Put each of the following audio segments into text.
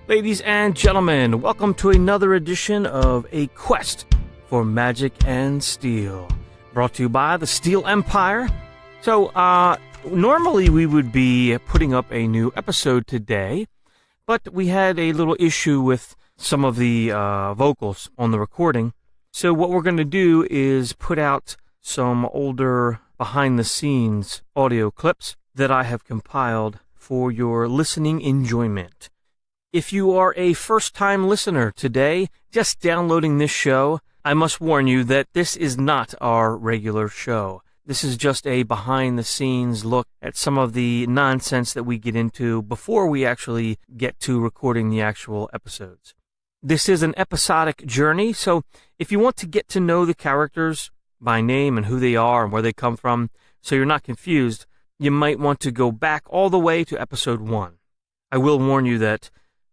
Ladies and gentlemen, welcome to another edition of A Quest for Magic and Steele, brought to you by the SteeleEmpire. So, normally we would be putting up a new episode today, but we had a little issue with some of the vocals on the recording. So what we're going to do is put out some older behind-the-scenes audio clips that I have compiled for your listening enjoyment. If you are a first-time listener today, just downloading this show, I must warn you that this is not our regular show. This is just a behind-the-scenes look at some of the nonsense that we get into before we actually get to recording the actual episodes. This is an episodic journey, so if you want to get to know the characters by name and who they are and where they come from, so you're not confused, you might want to go back all the way to episode 1. I will warn you that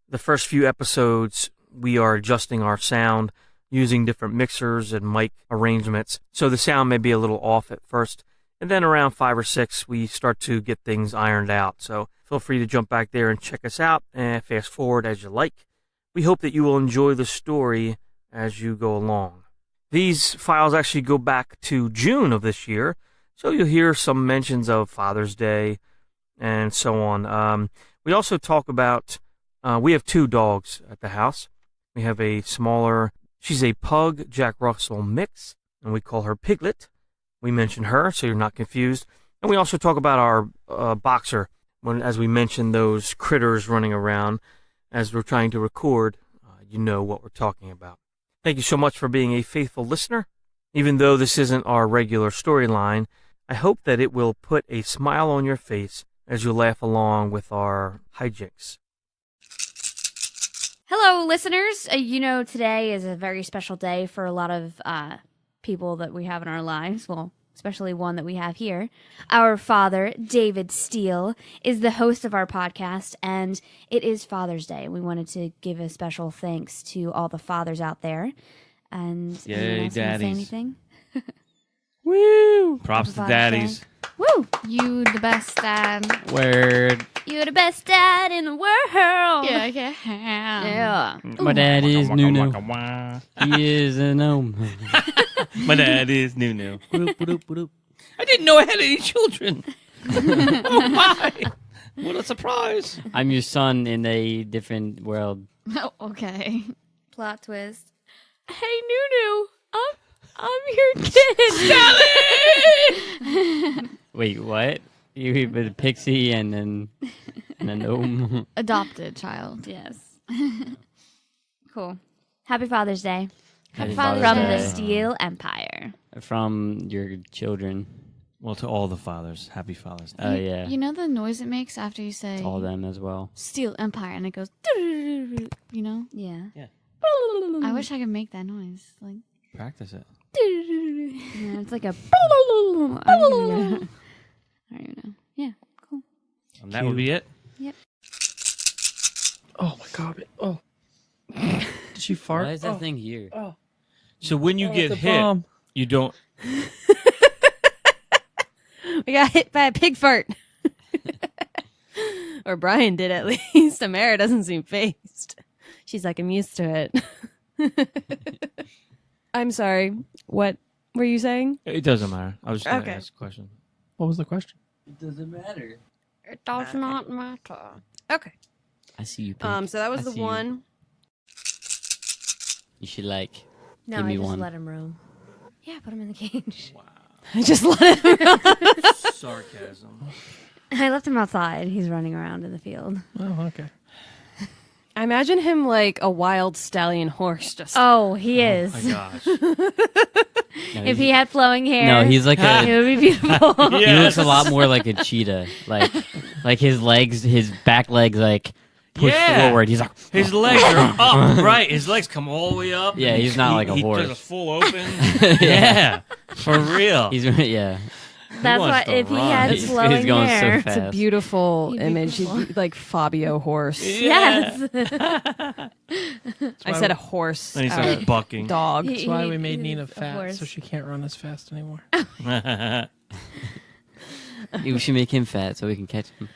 the first few episodes, we are adjusting our sound using different mixers and mic arrangements, so the sound may be a little off at first, and then around 5 or 6, we start to get things ironed out. So feel free to jump back there and check us out, and fast forward as you like. We hope that you will enjoy the story as you go along. These files actually go back to June of this year, so you'll hear some mentions of Father's Day and so on. We also talk about we have 2 dogs at the house. We have a smaller, she's a pug Jack Russell mix, and we call her Piglet. We mention her, so you're not confused. And we also talk about our boxer, as we mention those critters running around as we're trying to record. You know what we're talking about. Thank you so much for being a faithful listener. Even though this isn't our regular storyline, I hope that it will put a smile on your face as you laugh along with our hijinks. Hello, listeners. Today is a very special day for a lot of people that we have in our lives. Well, especially one that we have here. Our father, David Steele, is the host of our podcast, and it is Father's Day. We wanted to give a special thanks to all the fathers out there. And yay, daddies. Say anything? Woo! Props to daddies. Day. Woo! You the best dad. Word. You're the best dad in the world. Yeah. My dad is Nunu. He is a gnome. My dad is Nunu. I didn't know I had any children. Oh my! What a surprise! I'm your son in a different world. Oh, okay. Plot twist. Hey, Nunu. I'm your kid. Sally! Wait, what? You with a pixie and then a gnome? Adopted child. Yes. Cool. Happy Father's Day. Happy From Father's the Day. SteeleEmpire. From your children. Well, to all the fathers, happy Father's Day. Oh, yeah. You know the noise it makes after you say... It's all them as well. SteeleEmpire, and it goes... You know? Yeah. I wish I could make that noise. Like... Practice it. Yeah, it's like a... I don't even know. Yeah, cool. And that would be it? Yep. Oh my God. Oh. Did she fart? Why is that thing here? Oh. So when you get hit, you don't... We got hit by a pig fart. Or Brian did, at least. Amara doesn't seem fazed. She's like, I'm used to it. I'm sorry. What were you saying? It doesn't matter. I was just going to Okay. ask a question. What was the question? It doesn't matter. It does not matter. Okay. I see you, Pink. So that was I the see you. one. You should, like, No, give I me just one. let him roam. Yeah, put him in the cage. Wow. I just let him Sarcasm. I left him outside. He's running around in the field. Oh, okay. I imagine him like a wild stallion horse. Just Oh, he is. Oh my gosh. No, If he had flowing hair, No, he's like it a... would be beautiful. He looks a lot more like a cheetah. Like his legs, his back legs, like, push forward. He's like... His legs are up, right? His legs come all the way up. Yeah, he's not like a horse. He does a full open. Yeah, for real. Yeah. That's why wants to if he run. had He's flowing going so hair. fast. it's a beautiful He'd be image. beautiful. He'd be like Fabio horse. Yes. I said a horse. Then he starts bucking. Dog. He- That's why we he made is Nina a fat, horse. so she can't run as fast anymore. We should make him fat so we can catch him.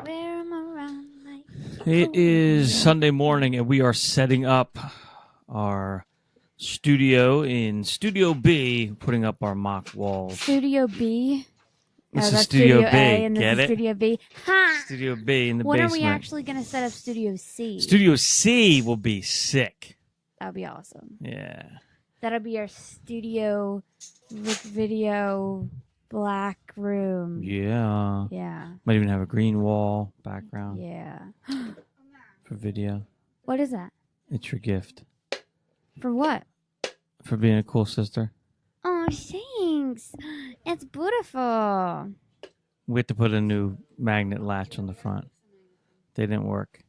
Wear him around It is Sunday morning, and we are setting up our studio in Studio B, putting up our mock walls. Studio B. This is that's Studio B. A, and this Get is it? Studio B. Ha! Studio B in the When basement. are we actually going to set up Studio C? Studio C will be sick. That'd be awesome. Yeah. That'll be our studio video black room. Yeah. Yeah. Might even have a green wall background Yeah. for video. What is that? It's your gift For what? for being a cool sister. Oh, thanks. It's beautiful. We had to put a new magnet latch on the front. They didn't work.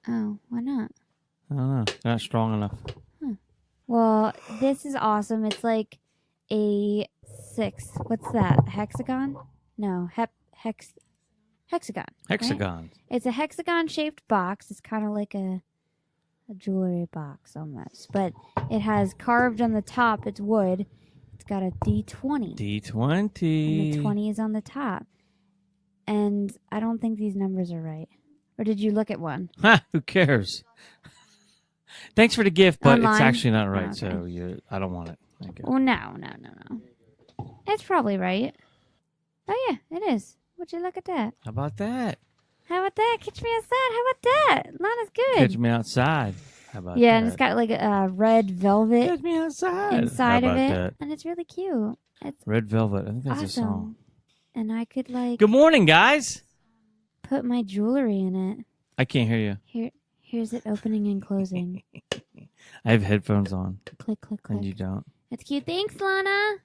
Oh, why not? I don't know. They're not strong enough. Well, this is awesome. It's like a 6. What's that? Hexagon? No, hexagon. right? Hexagon. It's a hexagon-shaped box. It's kind of like a jewelry box almost, but it has carved on the top. It's wood. It's got a D20. D20. And the 20 is on the top. And I don't think these numbers are right. Or did you look at one? Ha! Who cares? Thanks for the gift, but Online? it's actually not right. Oh, okay. So I don't want it. Thank you. Oh, no. It's probably right. Oh, yeah, it is. Would you look at that? How about that? How about that? Catch me outside. How about that? Lana's good. Catch me outside. How about yeah, that? and it's got like a red velvet Catch me outside. inside How of about it. that? And it's really cute. It's Red Velvet. I think that's a awesome. song. And I could like Good morning, guys. put my jewelry in it. I can't hear you. Here's it opening and closing. I have headphones on, Click, click, click. and you don't. It's cute. Thanks, Lana.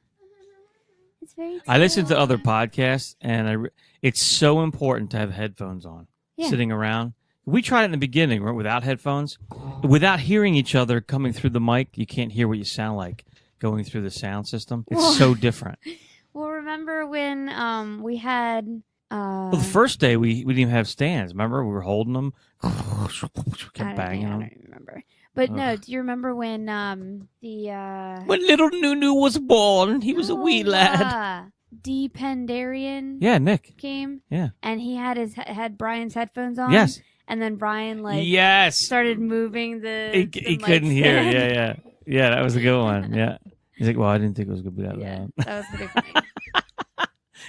It's very cute. I listen to other podcasts, and it's so important to have headphones on. Yeah. Sitting around. We tried it in the beginning, right, without headphones. Without hearing each other coming through the mic, you can't hear what you sound like going through the sound system. It's so different. Well, remember when we had Well, the first day we didn't even have stands. Remember, we were holding them, kept banging I them. don't remember. But no, do you remember when the When little Nunu was born, he was a wee lad. Dependarian Yeah, Nick. came? Yeah. And he had Brian's headphones on. Yes. And then Brian yes. started moving the He mic couldn't hear. stand. Yeah, that was a good one. Yeah. He's like, well, I didn't think it was going to be that Yeah, loud. that was pretty funny.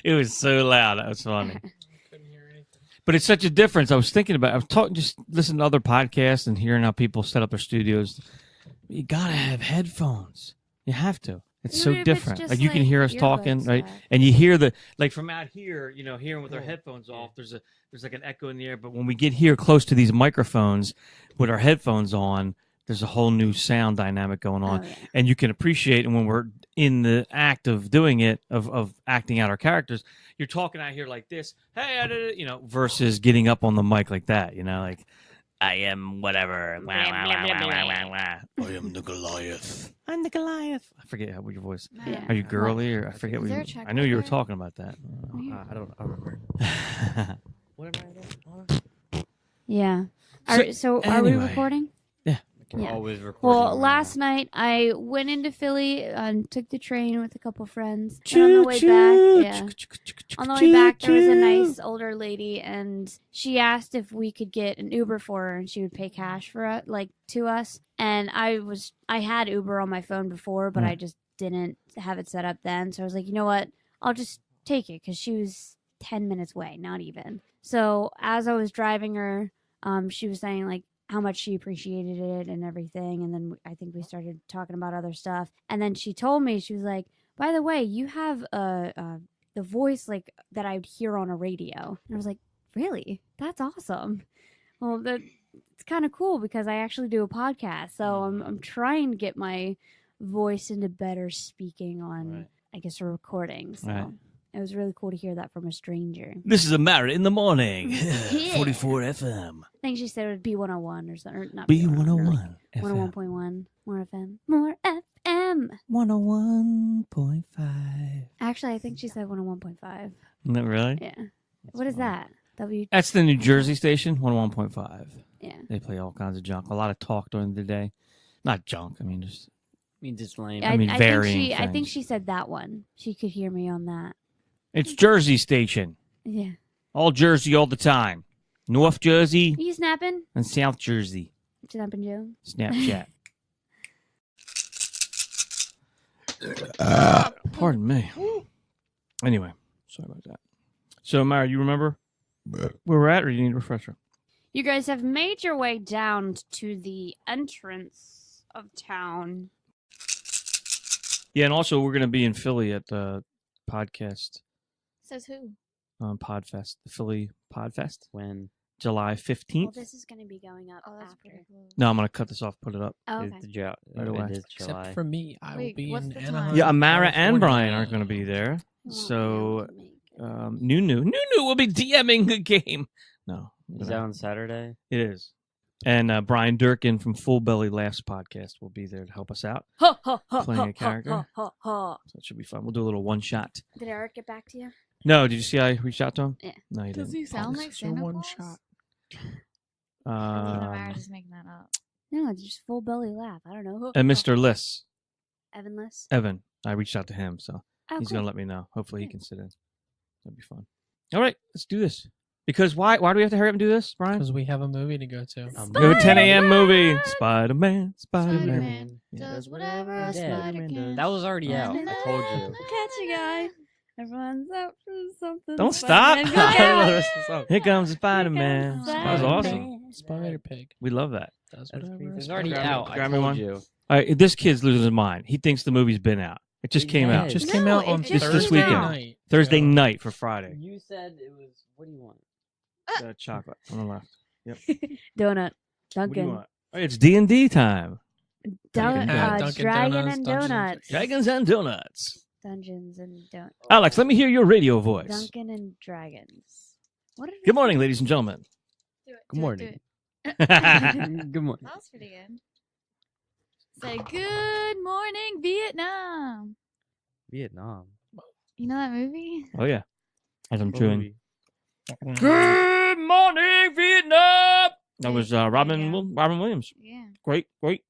It was so loud. That was funny. But it's such a difference. I was thinking about. I was talking, just listening to other podcasts and hearing how people set up their studios. You gotta have headphones. You have to. It's so Even if it's different. just Like you can like hear us talking, earbuds right? back. And you hear like from out here, hearing with our headphones off. There's like an echo in the air. But when we get here close to these microphones with our headphones on, there's a whole new sound dynamic going on, Oh, yeah. and you can appreciate. And when we're in the act of doing it, of acting out our characters, you're talking out here like this, hey, I did it, versus getting up on the mic like that, like, I am whatever. Wah, wah, wah, wah, wah, wah, wah. I am the Goliath. I'm the Goliath. I forget what your voice. Yeah. Are you girly or I forget Is what there you? a check I knew you were there? talking about that. Right I don't remember. What am I? Yeah. So, Are we anyway. recording? We're Yeah. always recording. Well, last night I went into Philly and took the train with a couple friends. And on the way back, on the way back, there was a nice older lady, and she asked if we could get an Uber for her, and she would pay cash for it, to us. And I had Uber on my phone before, but I just didn't have it set up then. So I was like, you know what? I'll just take it because she was 10 minutes away, not even. So as I was driving her, she was saying like how much she appreciated it and everything. And then I think we started talking about other stuff. And then she told me, she was like, by the way, you have the voice like that I'd hear on a radio. And I was like, really? That's awesome. Well, it's kind of cool because I actually do a podcast. So I'm trying to get my voice into better speaking on, I guess, a recording. So Right. it was really cool to hear that from a stranger. This is Amara in the morning. Yeah. 44 FM. I think she said it would be 101 or something. Or not B101 FM. 101.1. More FM. More FM. 101.5. Actually, I think she said 101.5. Isn't it really? Yeah. What is that? That's the New Jersey station, 101.5. Yeah. They play all kinds of junk. A lot of talk during the day. Not junk. I mean, just means it's lame. I mean, varying I think things. she said that one. She could hear me on that. it's Jersey station. Yeah. All Jersey all the time. North Jersey You snapping? and South Jersey. Snapping Joe? Snapchat. Pardon me. Anyway, sorry about that. So, Mara, you remember where we're at, or you need a refresher? You guys have made your way down to the entrance of town. Yeah, and also we're going to be in Philly at the podcast Says who? Podfest, the Philly Podfest, When? July 15th. Well, this is going to be going up Oh, that's after. pretty cool. No, I'm going to cut this off, put it up. Oh, It's okay. the jo- Right away. It is July. Except for me, I will Wait, be what's in the time? Anaheim. Yeah, Amara and California. Brian aren't going to be there. You won't So, be able to make it. Nunu will be DMing the game. No. Is that on Saturday? It is. And Brian Durkin from Full Belly Laughs podcast will be there to help us out. Ha, ha, ha, Playing ha, a character. Ha, ha, ha. So it should be fun. We'll do a little one shot. Did Eric get back to you? No, did you see I reached out to him? Yeah. No, you Does didn't. he sound like It's your Santa one Claus? shot. Amara just making that up. No, it's just full belly laugh. I don't know. And Mr. Liss, Evan Liss. Evan, I reached out to him, so Oh, he's cool. going to let me know. Hopefully he Good. can sit in. That'd be fun. All right, let's do this. Because why do we have to hurry up and do this, Brian? Because we have a movie to go to. We have a 10 a.m. movie. Spider-Man. Spider-Man Yeah. does whatever a Yeah, spider can. That was already out. I told you. Catch a guy. Everyone's out for something. Don't stop. Spider-Man, go get Here comes Spider-Man. comes That was awesome. Spider Pig. We love that. Does That's whatever. It's a already spider- out. I grab me told one. you. All right, this kid's losing his mind. He thinks the movie's been out. It just came out. It just No, came out it on just Thursday this weekend. night. Thursday so- night for Friday. You said it was. What do you want? Chocolate on the left. Donut. What do you Dunkin'. want? Oh, it's D&D time. Dun- Dunkin' Dragon Donuts, and Dungeons. Donuts. Dragons and Donuts. Dungeons and Donuts. Alex, let me hear your radio voice. Dunkin' and Dragons. What did Good morning, ladies and gentlemen. Do it. Good morning. It. Good morning. That was pretty good. Say good morning, Vietnam. Vietnam. You know that movie? Oh, yeah. As I'm What chewing. movie? Good morning, Vietnam. That was There you Robin go. Williams. Yeah. Great.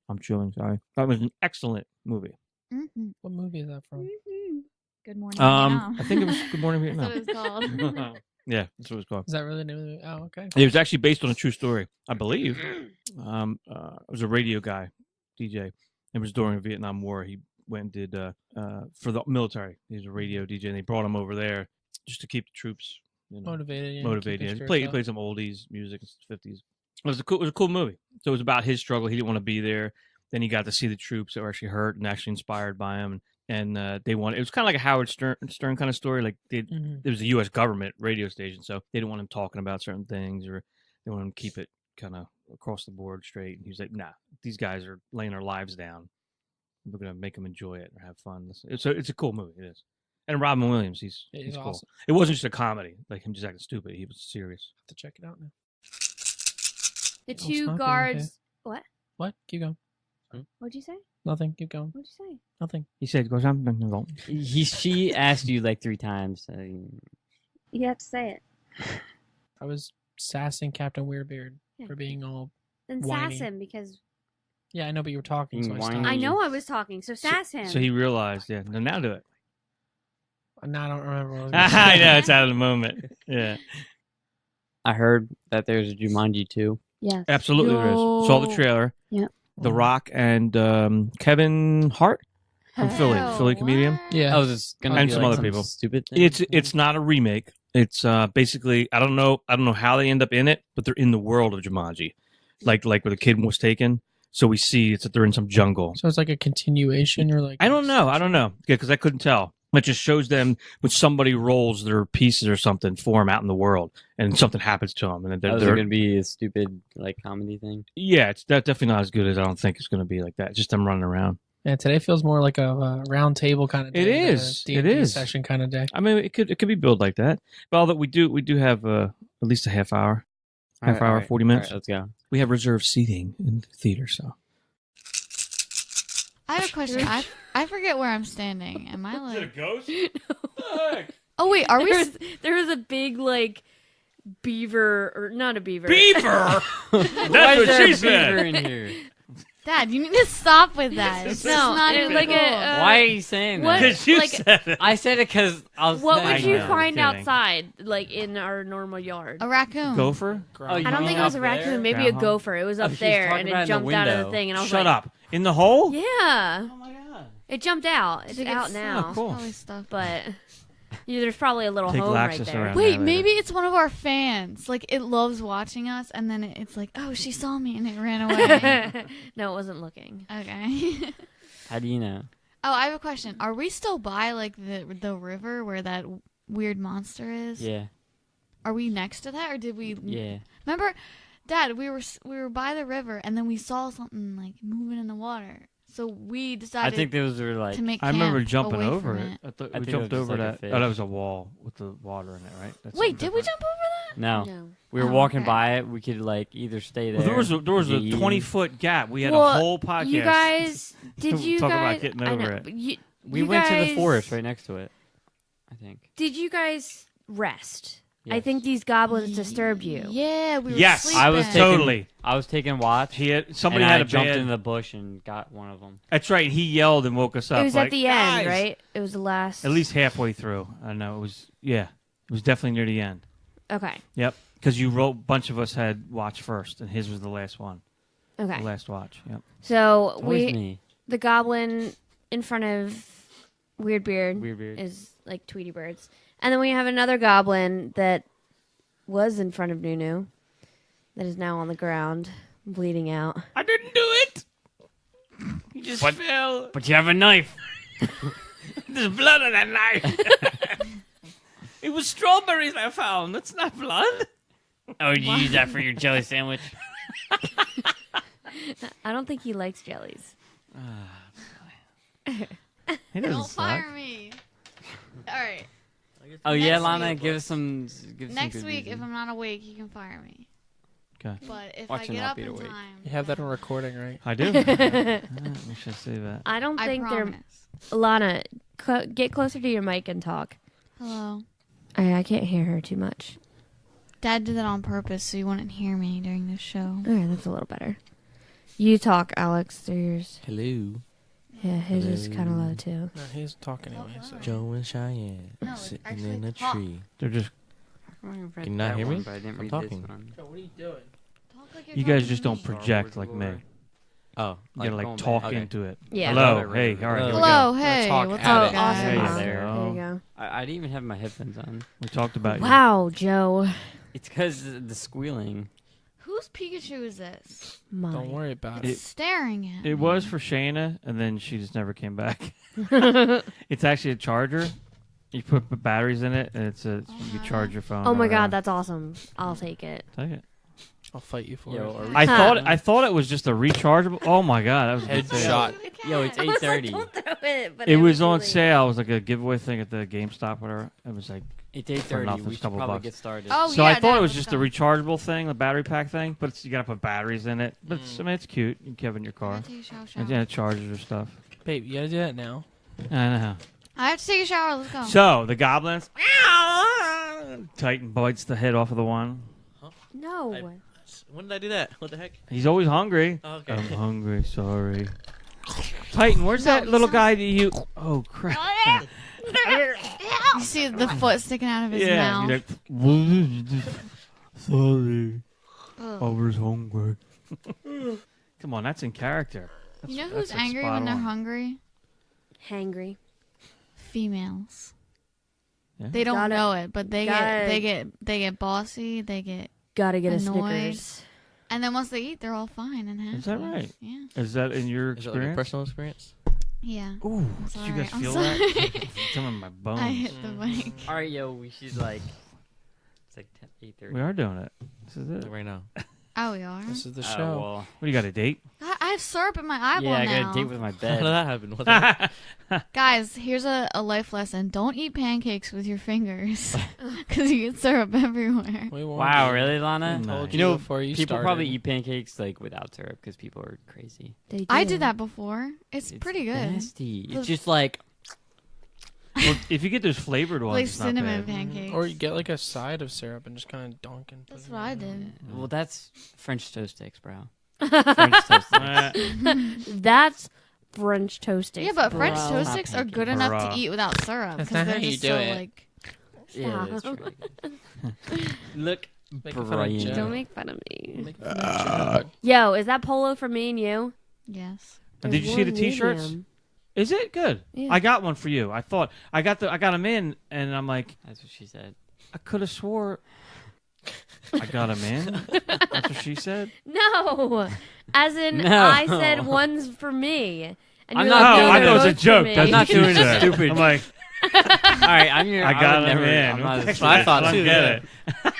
I'm chewing, sorry. That was an excellent movie. Mm-hmm. What movie is that from? Good morning, Vietnam. I think it was Good Morning That's what Vietnam. it was called. Yeah, that's what it's called. Is that really the name of the movie? Oh, okay. It was actually based on a true story, I believe. It was a radio guy, DJ. It was during the Vietnam War. He went and did for the military. He was a radio DJ, and they brought him over there just to keep the troops Motivated. Yeah, motivated. keep He your played spirits played some oldies music, 50s. It was a cool movie. So it was about his struggle. He didn't want to be there. Then he got to see the troops that were actually hurt and actually inspired by him. And they wanted. It was kind of like a Howard Stern kind of story. Like up. Mhm. it was a U.S. government radio station, so they didn't want him talking about certain things, or they wanted him to keep it kind of across the board straight. And he was like, "Nah, these guys are laying their lives down. We're gonna make them enjoy it or have fun." It's a cool movie. It is. And Robin Williams, he's He's cool. awesome. It wasn't just a comedy, like him just acting stupid. He was serious. Have to check it out now. The Oh, two stop it, guards. okay. What? What? Keep going. What'd you say? Nothing. Keep going. What'd you say? Nothing. He said, "Goes on." She asked you like 3 times. You have to say it. I was sassing Captain Weirbeard Yeah. for being all. Then Whiny. sass him because Yeah, I know, but you were talking, so I Whiny. stopped. I know I was talking. So sass him. So he realized, yeah. Now do it. Now I don't remember what I was gonna say. I know it's out of the moment. Yeah, I heard that there's a Jumanji 2. Yes. absolutely. There is. Saw the trailer. Yep. The Rock and Kevin Hart from Philly, Hell, Philly comedian. what? Yeah. I was just gonna And be some like other people. Stupid thing. It's not a remake. It's basically I don't know how they end up in it, but they're in the world of Jumanji, like where the kid was taken. So we see it's that they're in some jungle. So it's like a continuation, or like I don't know. Yeah, because I couldn't tell. It just shows them when somebody rolls their pieces or something for them out in the world, and something happens to them, and then That was they're gonna be a stupid like comedy thing. yeah, it's definitely not as good as I don't think it's going to be like that. Just them running around. Yeah, today feels more like a round table kind of day. It than a is. It D&D is. session kind of day. I mean, it could be billed like that. But although we do have at least a half hour, All hour, right, 40 minutes. all right, let's go. We have reserved seating in the theater, so. I have a question. I forget where I'm standing. Am I like? ghost? Oh wait, are we? There was a big like beaver or not a beaver. Beaver. Why That's is what there she a beaver said. in here? Dad, you need to stop with that. It's not it- even like cool. Why are you saying What- that? Because you like- said it. I said it because I was. What saying would you know, find I'm kidding. outside, like in our normal yard? A raccoon. Gopher? Oh, I you don't mean think it was a up raccoon, there? maybe a Groundhog? gopher. It was up she's there talking and about it in the jumped out of the window. thing, and I was Shut like, up. In the hole? Yeah, Oh my god. it jumped out. It's Think out it's- now, Oh, cool. Probably stuff. but there's probably a little Take home right Laxus there. around. Wait, later. maybe it's one of our fans. Like, it loves watching us, and then it's like, oh, she saw me, and it ran away. No, it wasn't looking. Okay. How do you know? Oh, I have a question. Are we still by, like, the river where that weird monster is? Yeah. Are we next to that, or did we... Yeah. Remember, Dad, we were by the river, and then we saw something, like, moving in the water. So we I decided think those were like. to make I remember camp jumping away over from it. I thought I we think it jumped was just over like a that. Oh, that fish. was a wall with the water in it, right? That's Wait, something did we different. jump over No. No. We were Oh, walking okay. by it. We could like either stay there. Well, there was a get eaten. 20-foot gap. We had Well, a whole podcast. You guys, did you Talk about guys? getting I over know, it. but We you went to the guys- forest right next to it. I think. Did you guys rest? I Yes. think these goblins disturbed you. Yeah, we were Yes, sleeping. I was taking, Totally. I was taking watch. Somebody and had I a jumped bad. in the bush and got one of them. That's right. He yelled and woke us up. It was like, at the end, "Guys!" right? It was the last. At least halfway through. I don't know. It was It was definitely near the end. Okay. Yep. Because a bunch of us had watch first, and his was the last one. Okay. The last watch. Yep. So It's always we, me. the goblin in front of Weirdbeard Weirdbeard. is like Tweety Birds, and then we have another goblin that was in front of Nunu, that is now on the ground, bleeding out. I didn't do it. He just fell. But you have a knife. There's blood on that knife. It was strawberries I found. That's not blood. Oh, did you use that for your jelly sandwich? I don't think he likes jellies. He doesn't Don't suck. fire me. All right. Oh yeah, Next Lana, week- give us some. Give Next some good week, if reason. I'm not awake, you can fire me. Okay. But if Watch I her get not up be in awake. time, You have that on recording, right? I do. We should see that. I don't I think they're. promise. Lana, get closer to your mic and talk. Hello. I can't hear her too much. Dad did that on purpose so you wouldn't hear me during the show. All right, that's a little better. You talk, Alex. Through yours. Hello, Yeah, his is kind of Hello. low too. No, he's talking anyway. So. Joe and Cheyenne No, it's sitting actually in a talk. tree. They're just. Can you not hear me? But I didn't I'm read talking. This one. What are you doing? Talk like you're You guys talking just to don't me. project like me. Oh, You gotta going like back. talk Okay. into it. Yeah. Hello. Hey. All right. Here we go. Hello, hey, talk what's at up, it. guys? Awesome. There you Awesome. go. There you go. I didn't even have my headphones on. We talked about you. Wow, Joe. It's because the squealing. Whose Pikachu is this? Mine. Don't worry about It's it. staring at me. It was for Shayna, and then she just never came back. It's actually a charger. You put batteries in it, and you can charge your phone. Oh my or god, that's awesome. I'll take it. Take it. I'll fight you for Yo, it. are we- I thought it was just a rechargeable. Oh my god, that was Headshot. Yo, it's I was like, 8:30. don't throw it. But It was on really- sale. It was like a giveaway thing at the GameStop, whatever. It was like It's For 8:30. nothing, We it's a should couple probably bucks. get started. Oh, so. yeah, I thought Dad, it was let's just go. a rechargeable thing, the battery pack thing. But you got to put batteries in it. But I mean, it's cute. You can have it in your I car. gotta take a shower. And then it charges your stuff. Babe, you gotta do that now. I know. I have to take a shower. Let's go. So the goblins. Titan bites the head off of the one. No. When did I do that? What the heck? He's always hungry. Oh, okay. I'm hungry. Sorry. Titan, where's that little guy that you? Oh crap! You see the foot sticking out of his Yeah. mouth. You're like, sorry. Ugh. I was hungry. Come on, that's in character. You know That's who's like angry spot when they're on. hungry? Hangry. Females. Yeah. They don't Gotta- know it, but they gotta- get bossy. They get, Gotta get a Annoyed. Snickers. and then once they eat, they're all fine and happy. Is that right? Yeah. Is that in your Is it like a experience? personal experience? Yeah. Ooh, did sorry, you guys I'm feel sorry. that? Some of my bones. I hit the mic. All right, yo, we should like. It's like 8:30. We are doing it. This is it. Like right now. Oh, we are. This is the Oh, show. well, What do you got, a date? I have syrup in my eyeball yeah, I now. got a date with my How did bed. that happen? What the heck? Guys, here's a life lesson. Don't eat pancakes with your fingers. Because you get syrup everywhere. We won't Wow, do it. really, Lana? Nice. Told You know, before you People started. probably eat pancakes like without syrup because people are crazy. They I do. did that before. It's It's pretty good. Nasty. The- It's just like Well, if you get those flavored ones, Like it's not cinnamon bad. pancakes. Or you get like a side of syrup and just kind of dunk and put That's it what in I there. did. well, that's French toast sticks, bro. French toast sticks. That's French toast sticks. Yeah, but French bro. toast sticks are good enough Bruh. to eat without syrup That's because not they're how you just do so it. like. Yeah, that's Stop. right. Look, Making fun of Brian. Joe. Don't make fun of me. Making fun of Joe. Yo, is that polo for me and you? Yes. Did you see the There's one T-shirts? medium. Is it good? Yeah. I got one for you. I thought I got them in, and I'm like, That's what she said. I could have swore I got them in. That's what she said. No, as in No. I said one's for me. And I'm you're not like, doing no, I they're thought it was a both for joke. me. That's I'm not what she doing said. stupid. I'm like, All right, I'm your. I got would them never, in. I'm not That's a- what I thought don't too, get yeah. it.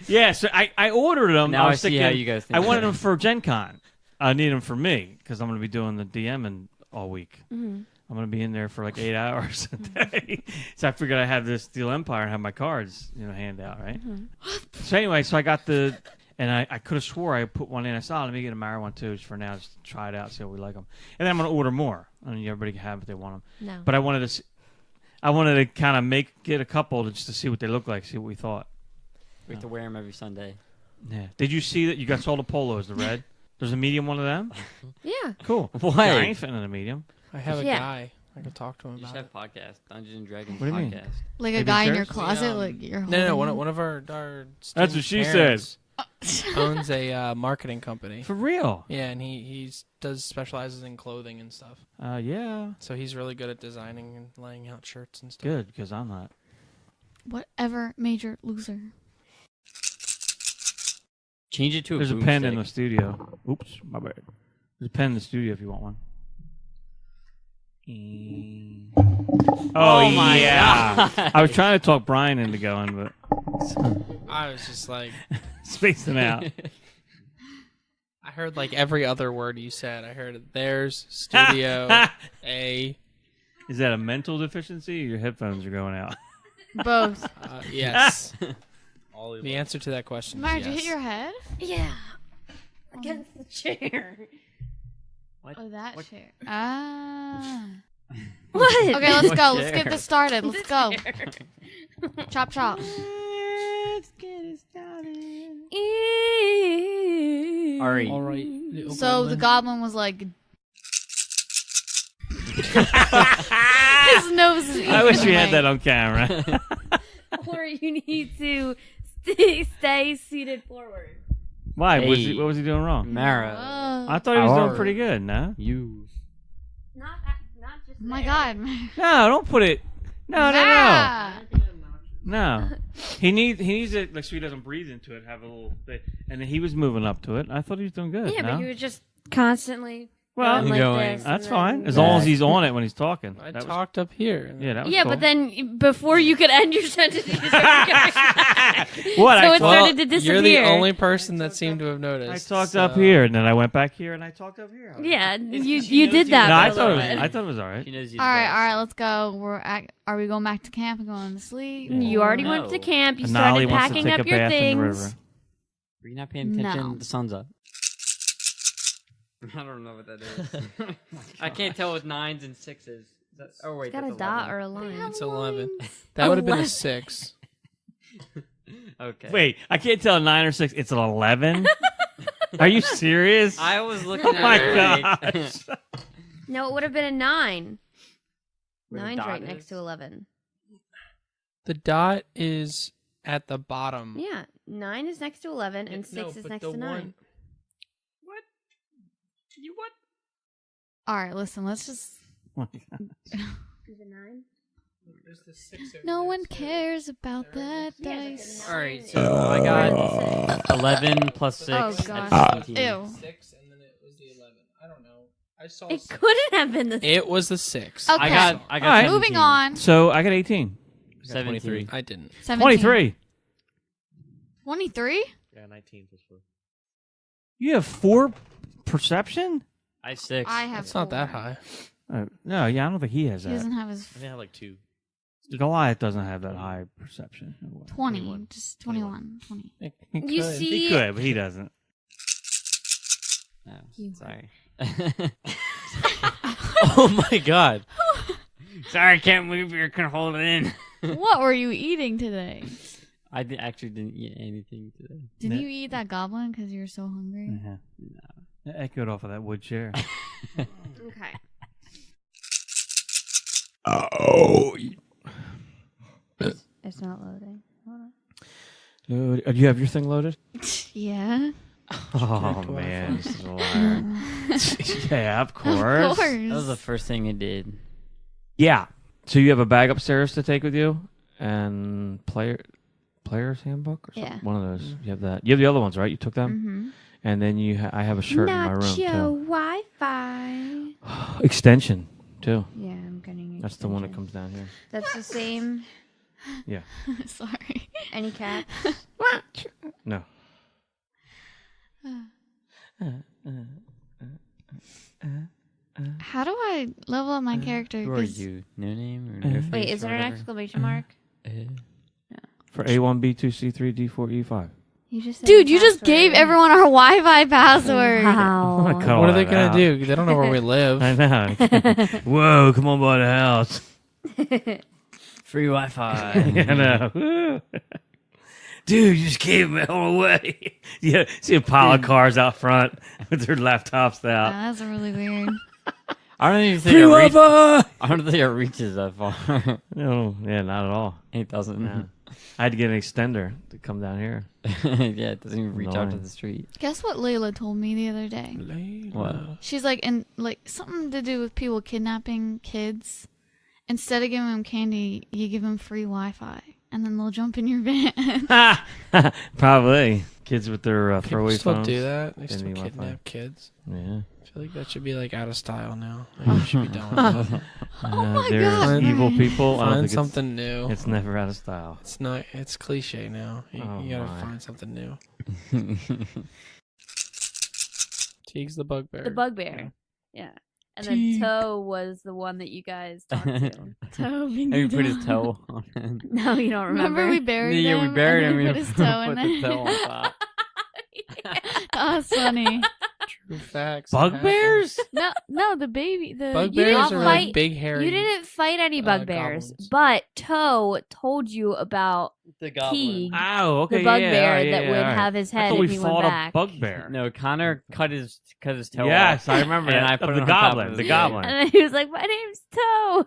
Yeah, so I ordered them. Now I was see thinking, how you guys think. I wanted them for Gen Con. I need them for me because I'm going to be doing the DMing all week. Mhm. I'm going to be in there for like 8 hours a day. So I figured I have this SteeleEmpire and have my cards, hand out, right? So anyway, so I got and I could have swore I put one in. I saw, let me get a Amara one too, just for now, just to try it out, see how we like them. And then I'm going to order more. I mean, everybody can have if they want them. No. But I wanted to kind of get a couple just to see what they look like, see what we thought. We have to wear them every Sunday. Yeah. Did you see that you got all the polos, the red? There's a medium one of them? Yeah. Cool. Why? Yeah, I ain't fitting in a medium. I have a Yeah. guy. I can talk to him You just about have it. podcast, Dungeons and Dragons What do you mean? podcast. Like a Maybe guy in your chairs? closet, We, like you're No, holding. one of our That's what she parents owns a marketing company. For real? Yeah, and he does specializes in clothing and stuff. Yeah. So he's really good at designing and laying out shirts and stuff. Good, because I'm not. Whatever major loser. Change it to a There's a pen in the broomstick. studio. Oops, my bad. There's a pen in the studio if you want one. Oh, my yeah. God. I was trying to talk Brian into going, but I was just like, spacing out. I heard like every other word you said. I heard there's studio a. Is that a mental deficiency or your headphones are going out? Both. Yes. All of The answer to that question Mara, is did you yes. hit your head? Yeah. Against the chair. Oh, that chair. Ah. What? Okay, let's go. Let's chair? get this started. Let's go. Chop, chop. Ari. All right. So the goblin was like. His nose is I wish we had eating that on camera. Or you need to stay seated forward. Why? Hey. What was he doing wrong? Mara. I thought he was doing Arr. pretty good, no? You. Not just. Oh my god. No, don't put it. No. Mara. No. He needs it like so he doesn't breathe into it, have a little bit. And then he was moving up to it. I thought he was doing good. Yeah, no? but you were just constantly. Well, going like going. this That's and fine. then As long as back. he's on it when he's talking. I That was- talked up here. yeah, that was Yeah, cool. but then before you could end your sentence, you just started What? So I, it talk- started to disappear. You're the only person that seemed to have I noticed. talked so- up here, and then I went back here, and I talked up here. Yeah, you she did knows that. No, for I a thought little it was. bit. I thought it was all right. She knows you. All right, let's go. Are we going back to camp and going to sleep? You already No. went to camp. You And Nolly started wants to packing take up a your bath in the things. river. Are you not paying attention? No. The sun's up. I don't know what that is. I can't tell with 9s and 6s. Oh wait, It's got a that's dot 11. or a line. It's 11. That would have been a 11. 6. Okay. Wait, I can't tell a 9 or 6. It's an 11. Are you serious? I was looking Oh at my it right. gosh. No, it would have been a 9. Where the 9's dot right next is? to 11. The dot is at the bottom. Yeah, 9 is next to 11, and 6 No, is but next the to 9. one- You what? All right, listen. Let's just. Is it 9? There's the 6 over No there, one so- cares about that Yeah, but dice. the All right, 9 so I got 11 plus 6. Oh, that's gosh. 17. Ew. 6 and then it was the 11. I don't know. I saw. It 6. couldn't have been the. It was the 6. Okay. I got All right. 17. Moving on. So I got 18. 17. I didn't. 17. 23. 23? Yeah, 19 plus 4. You have 4 perception? I have 6. I have. It's not that 4. high. No, yeah, I don't think he has He that. doesn't have his I think I had like 2. Goliath doesn't have that high perception. 20. 21. Just 21. 20. You Could. see- He could, but he doesn't. Oh, You- sorry. Oh my god. Sorry, I can't believe you can hold it in. What were you eating today? actually didn't eat anything today. Did you eat that goblin because you were so hungry? Yeah. It echoed off of that wood chair. Okay. Oh. It's not loading. Hold on. Do you have your thing loaded? Yeah. Oh, man. This is a liar. Yeah, of course. Of course. That was the first thing I did. Yeah. So you have a bag upstairs to take with you? And player's handbook? Or something? Yeah. One of those. You have that. You have the other ones, right? You took them? Mm-hmm. And then I have a shirt in my room, Nacho too. Wi-Fi. Extension, too. Yeah, I'm getting it. That's the one that comes down here. That's the same. Yeah. Sorry. Any cat? No. How do I level up my character? Who are 'Cause you? No name or no face? Wait, is or there an whatever? exclamation mark? For A1, B2, C3, D4, E5. You just said Dude, the you just gave password. everyone our Wi-Fi password. Wow. Cut What all are they that gonna out. do? They don't know where we live. I know. Whoa, come on by the house. Free Wi-Fi. I know. Dude, you just gave them all away. Yeah, see a pile of cars out front with their laptops out. That's really weird. I don't even think Free it Wi-Fi! I don't think it reaches that far. No, yeah, not at all. It doesn't. No. I had to get an extender to come down here. Yeah, it doesn't even reach out to Annoying. the street. Guess what Layla told me the other day? What? She's like, and like something to do with people kidnapping kids. Instead of giving them candy, you give them free Wi-Fi, and then they'll jump in your van. Probably. Kids with their People throwaway still phones. do that. They and still the Wi-Fi. kidnap kids. Yeah. I feel like that should be like out of style now. Like, we should be done with that. Oh my There's God. evil people. I don't Find think something new. it's never out of style. It's not. It's cliche now. You, Oh, you gotta my. find something new. Teague's the bugbear. The bugbear. Yeah. And then Toe was the one that you guys talked to. Toby. And we put his toe on him. No, you don't remember. Remember we buried Yeah, him? we buried and him. then We put his toe in put the there. toe on top. Oh, it's funny. True facts. Bugbears? No, the baby. The Bugbears didn't are fight- like big hairy. You didn't fight any bugbears, goblins. but Toe told you about The Teague, Oh, okay. the bugbear yeah, that would all right. have his I head thought if we he went fought back. a bugbear. No, Connor cut his toe Yes, off. I remember And that. I put Of it the on top goblin. of The his goblin. And then he was like, "My name's Toe."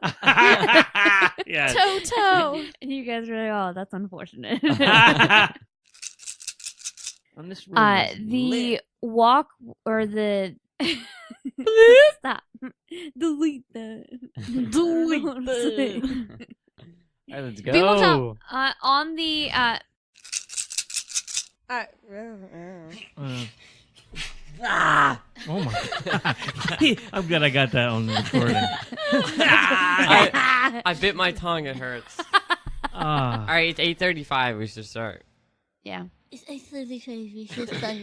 Yes. Toe. And you guys were like, "Oh, that's unfortunate." On this room is the lit. walk or the stop. Delete that. Delete that. All right, let's go. People talk- On the Oh my god. I'm glad I got that on the recording. I bit my tongue. It hurts. Ah. All right, it's 8:35. We should start. yeah. It's 8:35. We should start.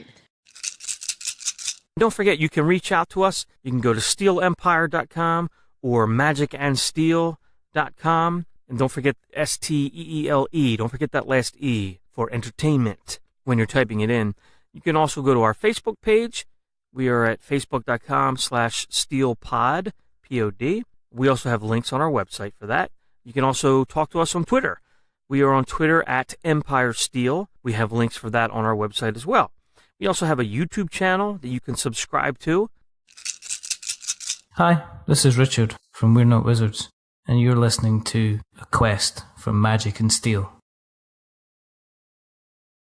Don't forget, you can reach out to us. You can go to SteeleEmpire.com or magicandsteele.com. And don't forget STEELE. Don't forget that last E for entertainment when you're typing it in. You can also go to our Facebook page. We are at facebook.com/SteelePod, P-O-D. We also have links on our website for that. You can also talk to us on Twitter. We are on Twitter at Empire Steele. We have links for that on our website as well. We also have a YouTube channel that you can subscribe to. Hi, this is Richard from We're Not Wizards, and you're listening to A Quest from Magic and Steele.